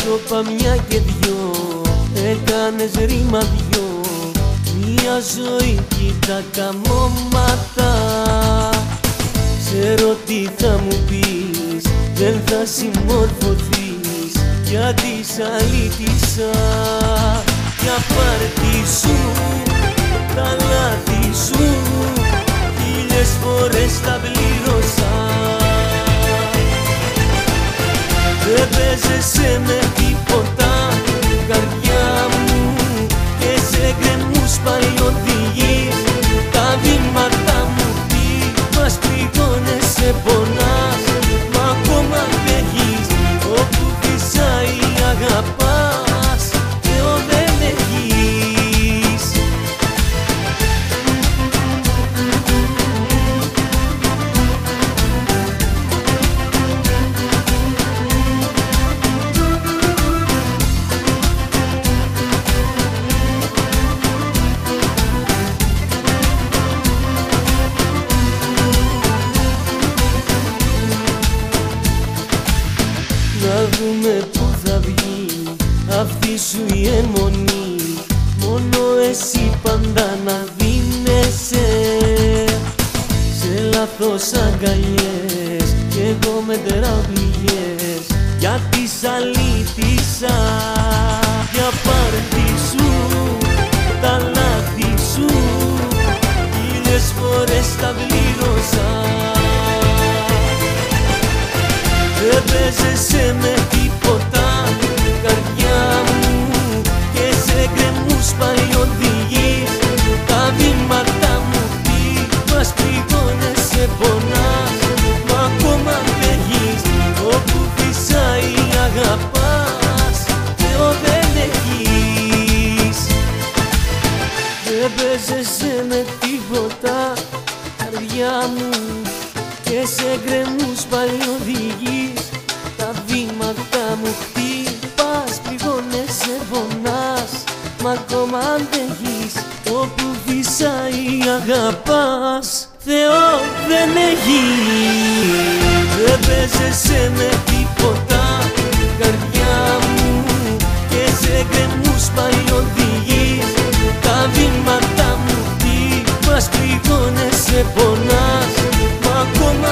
Το είπα μια και δυο, έκανες ρήμα δυο. Μια ζωή κι τα καμώματα. Ξέρω τι θα μου πεις, δεν θα συμμορφωθείς, γιατί σ' αλήτησα. Για πάρτι σου, τα λάθη σου, 1000 φορές τα πλήρωσα. Δεν παίζεσαι με τίποτα, καρδιά μου, και σε γκρεμούς πάλι οδηγείς. Τα βήματα μου τι μας πληγώνεσαι, πονάς, μα ακόμα αντέχεις. Όπου φυσάει αγαπάς, Θεό δεν έχεις. Να δούμε που θα βγει αυτή σου η αιμονή. Μόνο εσύ πάντα να δίνεσαι σε λάθος αγκαλιές, κι εγώ μετράω πληγές, γιατί σ' αλήτησα. Για πάρτι σου, τα λάθη σου, 1000 φορές τα πλήρωσα. Δεν παίζεσαι με τίποτα, καρδιά μου, και σε γκρεμούς πάλι οδηγείς. Τα βήματα μου τι μας πληγώνεσαι, πονάς, μα ακόμα αντέχεις. Όπου φυσάει αγαπάς, Θεό δεν έχεις. Δεν παίζεσαι με τίποτα, καρδιά μου, και σε γκρεμούς πάλι οδηγείς. Τα βήματα μου χτυπάς, πληγώνεσαι, πονάς, μα ακόμα αντέχεις. Όπου φυσάει αγαπάς, Θεό δεν έχεις. Δεν παίζεσαι με τίποτα, καρδιά μου, και σε γκρεμούς πάλι οδηγείς. Τα βήματα μου τι μας πληγώνεσαι, πονάς, μα ακόμα